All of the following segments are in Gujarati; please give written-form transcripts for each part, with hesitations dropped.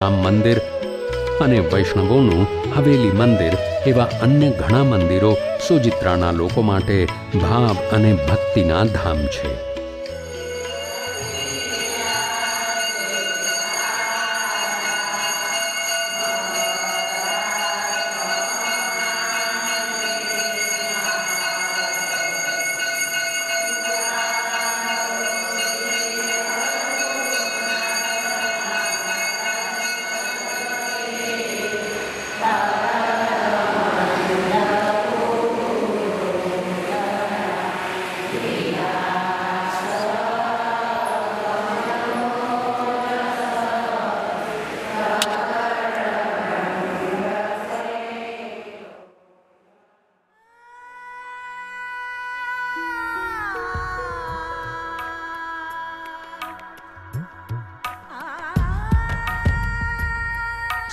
રામ મંદિર અને વૈષ્ણવોનું હવેલી મંદિર એવા અન્ય ઘણા મંદિરો સોજિત્રાના લોકો માટે ભાવ અને ભક્તિના ધામ છે.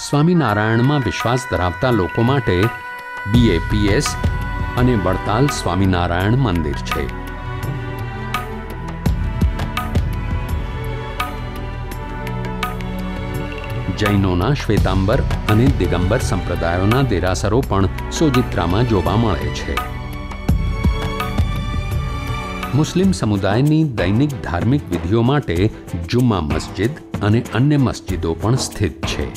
સ્વામિનારાયણમાં વિશ્વાસ ધરાવતા લોકો માટે BAPS અને વડતાલ સ્વામિનારાયણ મંદિર છે. જૈનોના શ્વેતાંબર અને દિગંબર સંપ્રદાયોના દેરાસરો પણ સોજિત્રામાં જોવા મળે છે. મુસ્લિમ સમુદાયની દૈનિક ધાર્મિક વિધિઓ માટે જુમ્મા મસ્જિદ અને અન્ય મસ્જિદો પણ સ્થિત છે.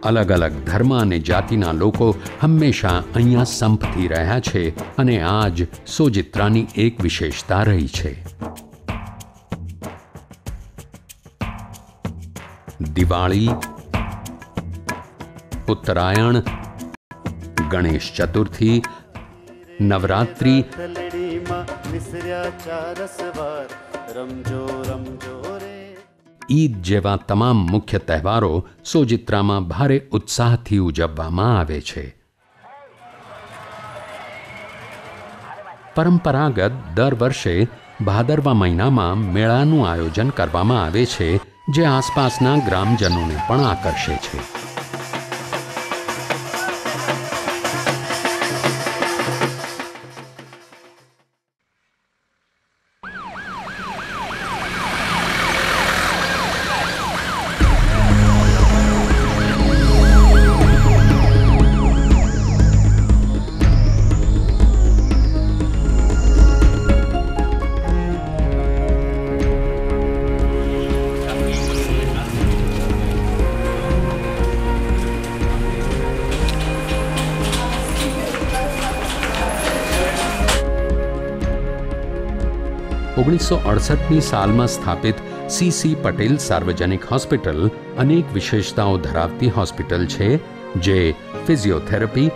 અલગ અલગ ધર્મ અને જાતિના લોકો હંમેશા અહીંયા સંપથી રહ્યા છે અને આ જ સોજિત્રાની એક વિશેષતા રહી છે. દિવાળી, ઉત્તરાયણ, ગણેશ ચતુર્થી, નવરાત્રી, ઈદ જેવા તમામ મુખ્ય તહેવારો સોજિત્રામાં ભારે ઉત્સાહથી ઉજવવામાં આવે છે. પરંપરાગત દર વર્ષે ભાદરવા મહિનામાં મેળાનું આયોજન કરવામાં આવે છે, જે આસપાસના ગ્રામજનોને પણ આકર્ષે છે. ની સાલમાં સ્થાપિત CC પટેલ સાર્વજનિક હોસ્પિટલ અનેક વિશેષતાઓ ધરાવતી હોસ્પિટલ છે, જે ફિઝિયોથેરાપી,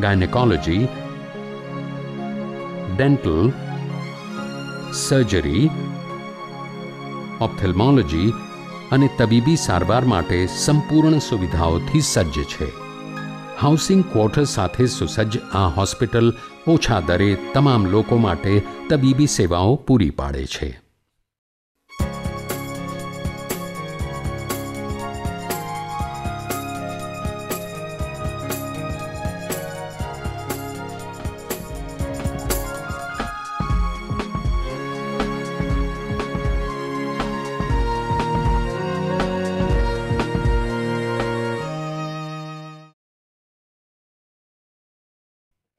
ગાયનેકોલોજી, ડેન્ટલ, સર્જરી, ઓપ્થેલ્મોલોજી અને તબીબી સારવાર માટે સંપૂર્ણ સુવિધાઓથી સજ્જ છે. હાઉસિંગ ક્વાર્ટર સાથે સુસજ્જ આ હોસ્પિટલ ઓછા દરે તમામ લોકો માટે તબીબી સેવાઓ પૂરી પાડે છે.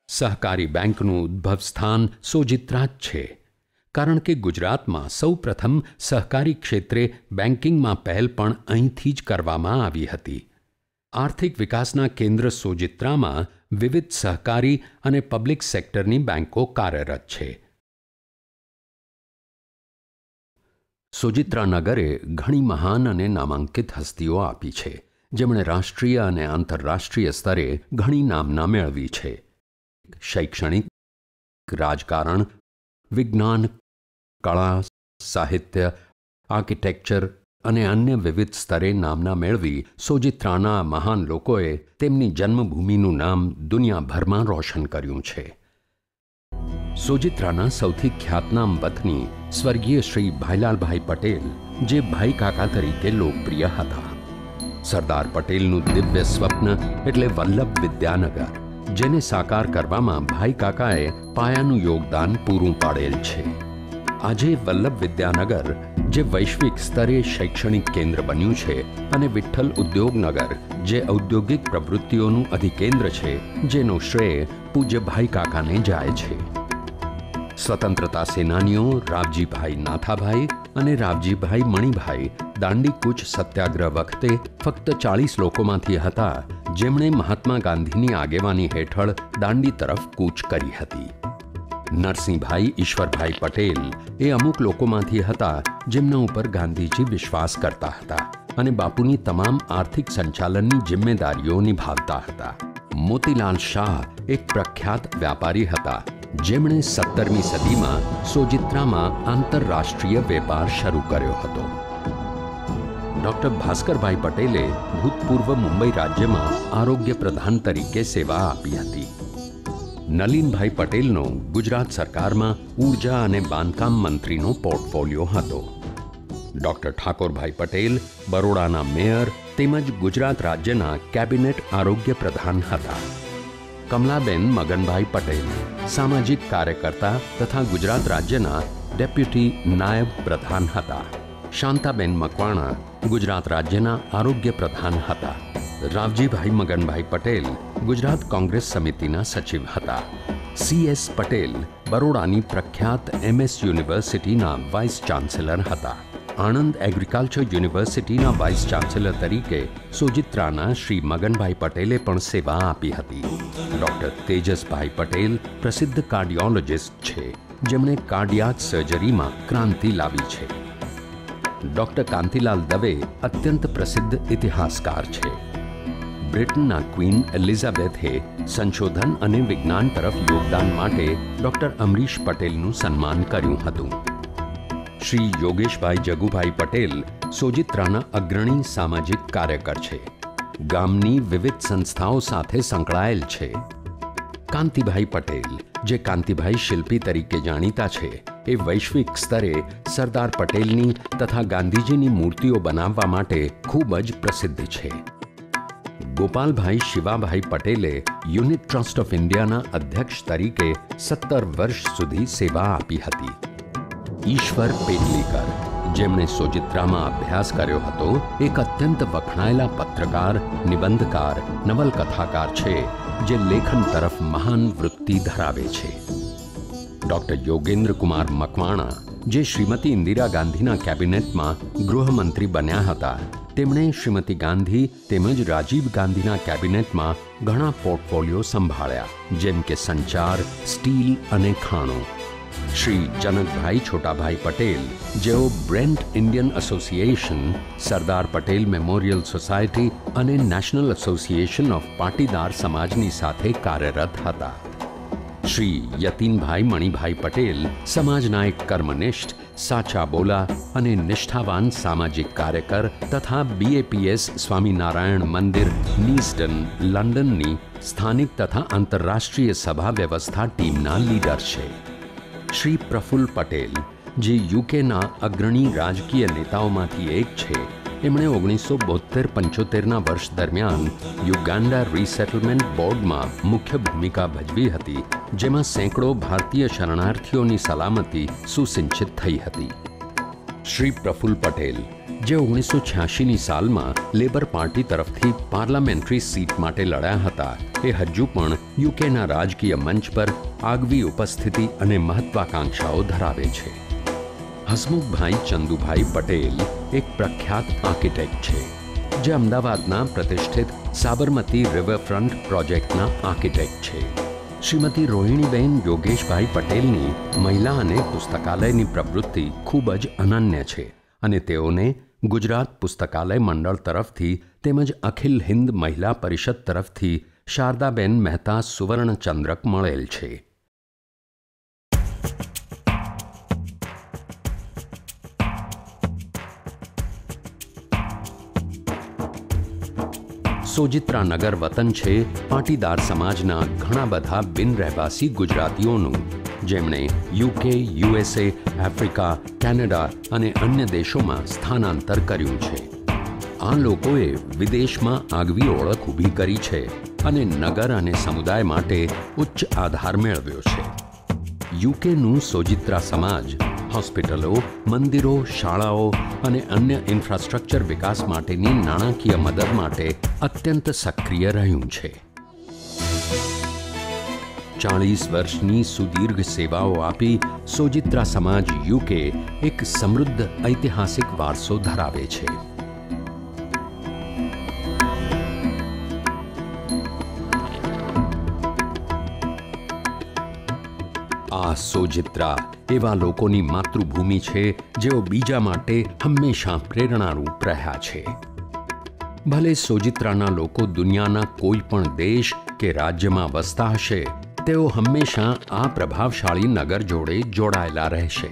સહકારી બેંકનું ઉદ્ભવ સ્થાન સોજિત્રા જ છે, કારણ કે ગુજરાતમાં સૌ પ્રથમ સહકારી ક્ષેત્રે બેન્કિંગમાં પહેલ પણ અહીંથી જ કરવામાં આવી હતી. આર્થિક વિકાસના કેન્દ્ર સોજિત્રામાં વિવિધ સહકારી અને પબ્લિક સેક્ટરની બેન્કો કાર્યરત છે. સોજિત્રા નગરે ઘણી મહાન અને નામાંકિત હસ્તીઓ આપી છે, જેમણે રાષ્ટ્રીય અને આંતરરાષ્ટ્રીય સ્તરે ઘણી નામના મેળવી છે. શૈક્ષણિક, રાજકારણ, વિજ્ઞાન, કળા, સાહિત્ય, આર્કિટેક્ચર અને અન્ય વિવિધ સ્તરે નામના મેળવી સોજિત્રાના મહાન લોકોએ તેમની જન્મભૂમિનું નામ દુનિયાભરમાં રોશન કર્યું છે. સોજિત્રાના સૌથી ખ્યાતનામ વતની સ્વર્ગીય શ્રી ભાઈલાલભાઈ પટેલ, જે ભાઈ કાકા તરીકે લોકપ્રિય હતા. સરદાર પટેલનું દિવ્ય સ્વપ્ન એટલે વલ્લભ વિદ્યાનગર, જેને સાકાર કરવામાં ભાઈ કાકાએ પાયાનું યોગદાન પૂરું પાડેલ છે. આજે વલ્લભ વિદ્યાનગર, જે વૈશ્વિક સ્તરે શૈક્ષણિક કેન્દ્ર બન્યું છે, અને વિઠ્ઠલ ઉદ્યોગનગર, જે ઔદ્યોગિક પ્રવૃત્તિઓનું અધિકેન્દ્ર છે, જેનો શ્રેય પૂજ્ય ભાઈ કાકાને જાય છે. સ્વતંત્રતા સેનાનીઓ રાવજીભાઈ નાથાભાઈ અને રાવજીભાઈ મણિભાઈ દાંડી કૂચ સત્યાગ્રહ વખતે ફક્ત 40 લોકોમાંથી હતા જેમણે મહાત્મા ગાંધીની આગેવાની હેઠળ દાંડી તરફ કૂચ કરી હતી. નરસિંહભાઈ ઈશ્વરભાઈ પટેલ એ અમુક લોકોમાંથી હતા જેમના ઉપર ગાંધીજી વિશ્વાસ કરતા હતા અને બાપુની તમામ આર્થિક સંચાલનની જિમ્મેદારીઓ નિભાવતા હતા. મોતીલાલ શાહ એક પ્રખ્યાત વ્યાપારી હતા જેમણે 17મી સદીમાં સોજિત્રામાં આંતરરાષ્ટ્રીય વેપાર શરૂ કર્યો હતો. ડૉક્ટર ભાસ્કરભાઈ પટેલે ભૂતપૂર્વ મુંબઈ રાજ્યમાં આરોગ્ય પ્રધાન તરીકે સેવા આપી હતી. નલીનભાઈ પટેલનો ગુજરાત સરકારમાં ઉર્જા અને બાંધકામ મંત્રીનો પોર્ટફોલિયો હતો. ડૉક્ટર ઠાકોરભાઈ પટેલ બરોડાના મેયર તેમજ ગુજરાત રાજ્યના કેબિનેટ આરોગ્ય પ્રધાન હતા. કમલાબેન મગનભાઈ પટેલ સામાજિક કાર્યકર્તા તથા ગુજરાત રાજ્યના ડેપ્યુટી નાયબ પ્રધાન હતા. શાંતાબેન મકવાણા ગુજરાત રાજ્યના આરોગ્ય પ્રધાન હતા. રાવજીભાઈ મગનભાઈ પટેલ ગુજરાત કોંગ્રેસ સમિતિના સચિવ હતા. CS પટેલ બરોડાની પ્રખ્યાત MS યુનિવર્સિટીના વાઇસ ચાન્સેલર હતા. આણંદ એગ્રીકલ્ચર યુનિવર્સિટીના વાઇસ ચાન્સેલર તરીકે સોજિત્રાના શ્રી મગનભાઈ પટેલે પણ સેવા આપી હતી. ડૉક્ટર તેજસભાઈ પટેલ પ્રસિદ્ધ કાર્ડિયોલોજિસ્ટ છે જેમણે કાર્ડિયાક સર્જરીમાં ક્રાંતિ લાવી છે. ડૉક્ટર કાંતિલાલ દવે અત્યંત પ્રસિદ્ધ ઇતિહાસકાર છે. બ્રિટનના ક્વીન એલિઝાબેથે સંશોધન અને વિજ્ઞાન તરફ યોગદાન માટે ડૉક્ટર અમરીશ પટેલનું સન્માન કર્યું હતું. શ્રી યોગેશભાઈ જગુભાઈ પટેલ સોજિત્રાના અગ્રણી સામાજિક કાર્યકર છે. ગામની વિવિધ સંસ્થાઓ સાથે સંકળાયેલ છે. કાંતિભાઈ પટેલ, જે કાંતિભાઈ શિલ્પી તરીકે જાણીતા છે, એ વૈશ્વિક સ્તરે સરદાર પટેલની તથા ગાંધીજીની મૂર્તિઓ બનાવવા માટે ખૂબ જ પ્રસિદ્ધ છે. ગોપાલભાઈ શિવાભાઈ પટેલે યુનિટ ટ્રસ્ટ ઓફ ઇન્ડિયાના અધ્યક્ષ તરીકે 17 વર્ષ સુધી સેવા આપી હતી. ઈશ્વર પેટલીકર, જેમણે સોજિત્રામાં અભ્યાસ કર્યો હતો, એક અત્યંત વખણાયેલા પત્રકાર, નિબંધકાર, નવલકથાકાર છે જે લેખન તરફ મહાન વૃત્તિ ધરાવે છે. ડૉક્ટર યોગેન્દ્ર કુમાર મકવાણા, જે શ્રીમતી ઇન્દિરા ગાંધીના કેબિનેટમાં ગૃહમંત્રી બન્યા હતા, તેમણે શ્રીમતી ગાંધી તેમજ રાજીવ ગાંધીના કેબિનેટમાં ઘણા પોર્ટફોલિયો સંભાળ્યા, જેમ કે સંચાર, સ્ટીલ અને ખાણો. શ્રી જનકભાઈ છોટાભાઈ પટેલ, જેઓ Brent Indian association, Sardar Patel memorial society અને નેશનલ એસોસિએશન ઓફ પાટીદાર સમાજની સાથે કાર્યરત હતા. શ્રી યતીનભાઈ મણિભાઈ પટેલ સમાજના એક કર્મનિષ્ઠ, સાચા બોલા અને નિષ્ઠાવાન સામાજિક કાર્યકર તથા BAPS સ્વામિનારાયણ મંદિર નીસ્ટન, લંડનની સ્થાનિક તથા આંતરરાષ્ટ્રીય સભા વ્યવસ્થા ટીમના લીડર છે. શ્રી પ્રફુલ્લ પટેલ, જે યુકેના અગ્રણી રાજકીય નેતાઓમાંથી એક છે, એમણે 1972-75ના વર્ષ દરમિયાન યુગાન્ડા રીસેટલમેન્ટ બોર્ડમાં મુખ્ય ભૂમિકા ભજવી હતી, જેમાં સેંકડો ભારતીય શરણાર્થીઓની સલામતી સુસિંચિત થઈ હતી. શ્રી પ્રફુલ્લ પટેલ, જે 1986ની સાલમાં લેબર પાર્ટી તરફથી પાર્લામેન્ટરી સીટ માટે લડ્યા હતા, એ હજુ પણ યુકેના રાજકીય મંચ પર આગવી ઉપસ્થિતિ અને મહત્વાકાંક્ષાઓ ધરાવે છે. હસમુખભાઈ ચંદુભાઈ પટેલ એક પ્રખ્યાત આર્કિટેક્ટ છે, જે અમદાવાદના પ્રતિષ્ઠિત સાબરમતી રિવરફ્રન્ટ પ્રોજેક્ટના આર્કિટેક્ટ છે. શ્રીમતી રોહિણીબેન યોગેશભાઈ પટેલની મહિલા અને પુસ્તકાલયની પ્રવૃત્તિ ખૂબ જ અનન્ય છે અને તેઓને ગુજરાત પુસ્તકાલય મંડળ તરફથી તેમજ અખિલ હિન્દ મહિલા પરિષદ તરફથી શારદાબેન મહેતા સુવર્ણચંદ્રક મળેલ છે. સોજિત્રા નગર વતન છે પાટીદાર સમાજના ઘણા બધા બિન રહેવાસી ગુજરાતીઓનું, જેમણે UK, USA, આફ્રિકા, કેનેડા અને અન્ય દેશોમાં સ્થાનાંતર કર્યું છે. આ લોકોએ વિદેશમાં આગવી ઓળખ ઊભી કરી છે અને નગર અને સમુદાય માટે ઉચ્ચ આધાર મેળવ્યો છે. યુકેનું સોજિત્રા સમાજ હોસ્પિટલો, મંદિરો, શાળાઓ અને અન્ય ઇન્ફ્રાસ્ટ્રક્ચર વિકાસ માટેની નાણાકીય મદદ માટે અત્યંત સક્રિય રહ્યું છે. 40 વર્ષની સુદીર્ઘ સેવાઓ આપી સોજિત્રા સમાજ યુકે એક સમૃદ્ધ ઐતિહાસિક વારસો ધરાવે છે. આ સોજિત્રા એવા લોકોની માતૃભૂમિ છે જેઓ બીજા માટે હંમેશા પ્રેરણારૂપ રહ્યા છે. ભલે સોજિત્રાના લોકો દુનિયાના કોઈ પણ દેશ કે રાજ્યમાં વસતા હશે, તેઓ હંમેશા આ પ્રભાવશાળી નગર જોડે જોડાયેલા રહેશે.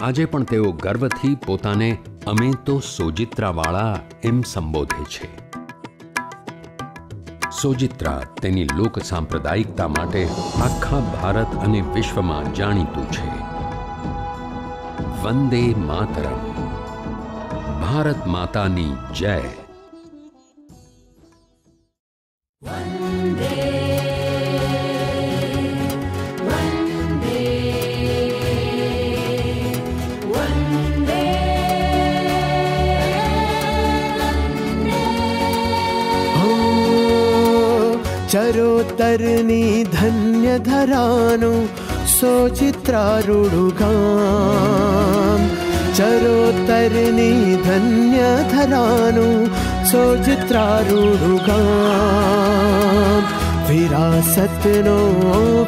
આજે પણ તેઓ ગર્વથી પોતાને અમે તો સોજિત્રાવાળા એમ સંબોધે છે. સોજિત્રા તેની લોક સાંપ્રદાયિકતા માટે આખા ભારત અને વિશ્વમાં જાણીતું છે. વંદે માતરમ. ભારત માતાની જય. ચરોતરની ધન્ય ધરાનું સોજિત્રારૂડું ગામ. ચરોતરની ધન્ય ધરાનું સોજિત્રારૂડું ગામ. વિરાસતનો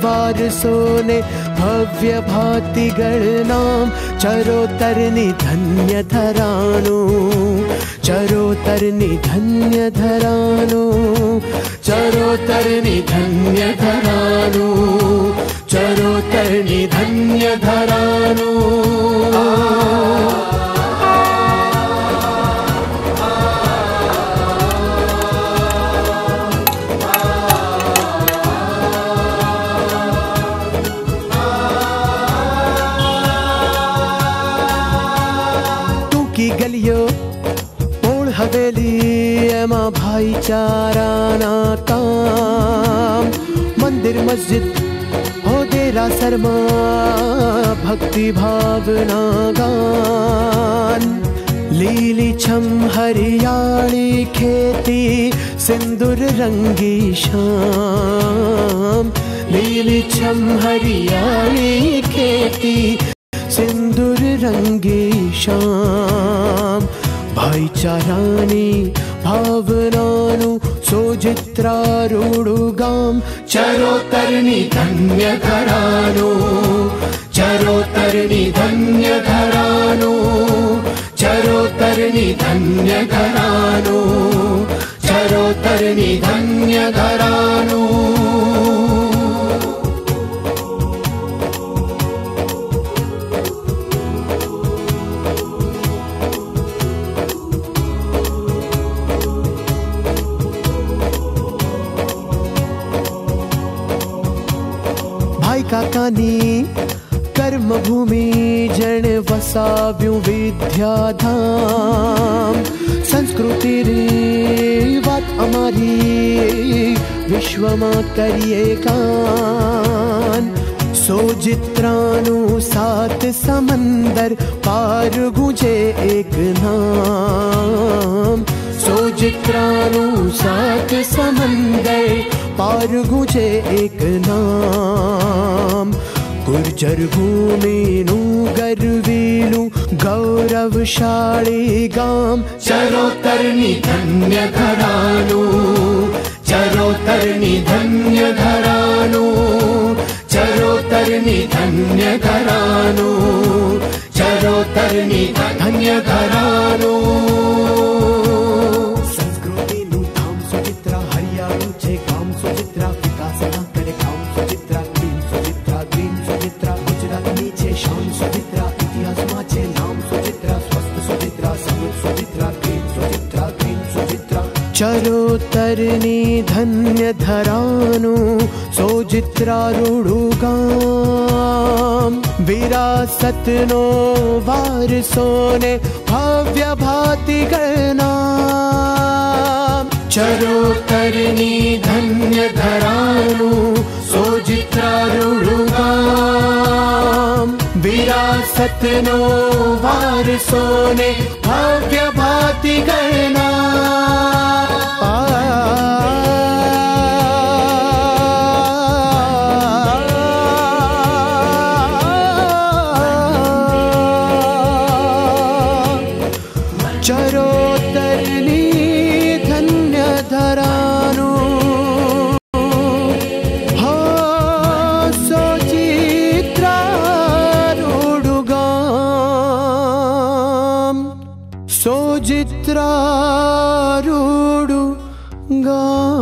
વારસો ને ભવ્ય ભાતિગળ નામ. ચરોતરની ધન્ય ધરાનું, ચરોતરની ધન્ય ધરાનું, ચરોતરની ધન્ય ધરાનું, ચરોતરની ધન્ય ધરાનું. ટૂંકી ગલીઓ, ઓળ હવેલી, એમાં ભાઈચારાના કામ. મંદિર મસ્જિદ હો દેરાસરમાં ભક્તિ ભાવના ગાન. લીલી છમ હરિયાળી ખેતી, સિંદૂર રંગી શામ. લીલી છમ હરિયાળી ખેતી, સિંદૂર રંગી શામ. ભાઈચારાની ભાવનાનું સોજિત્રારૂડું ગામ. ચરોતરની ધન્ય ધરાનું, ચરોતરની ધન્ય ધરાનું, ચરોતરની ધન્ય ધરાનું, ચરોતરની ધન્ય ધરાનું. કાકાની કર્મભૂમિ જણે વસાવ્યું વિદ્યાધામ. સંસ્કૃતિની વાત અમારી વિશ્વમાં કરીએ ગાન. સોજિત્રાનું સાત સમંદર પાર ગુંજે એક નામ. સોજિત્રાનું સાત સમંદર પાર ગુંજે એક નામ. ગુર્જર ભૂમિનું ગરવીલું ગૌરવશાળી ગામ. ચરોતરની ધન્ય ધરાનું, ચરોતરની ધન્ય ધરાનું, ચરોતરની ધન્ય ધરાનું, ચરોતરની ધન્ય ધરાનું. સંસ્કૃતિનું ધામ સોજિત્રા, હરિયાળું છે ગામ સોજિત્રા. વિકાસના કરે કામ સોજિત્રા. Green Sojitra, green Sojitra. ગુજરાતની છે શાન સોજિત્રા. ઇતિહાસમાં છે નામ સોજિત્રા. સ્વસ્થ સોજિત્રા, સમૃદ્ધ સોજિત્રા. Green Sojitra, green Sojitra. ચરોતરની ધન્ય ધરાનું સોજિત્રારૂડું ગામ. વિરાસતનો વારસો ને ભવ્ય ભાતિગળ નામ. ચરોતરની ધન્ય ધરાનું સોજિત્રારૂડું ગામ. વિરાસત सतनो वारसो ने भाग्य भाति गणना चरोतरनी धन्य धरानु हो सोचित्रारूडुगाम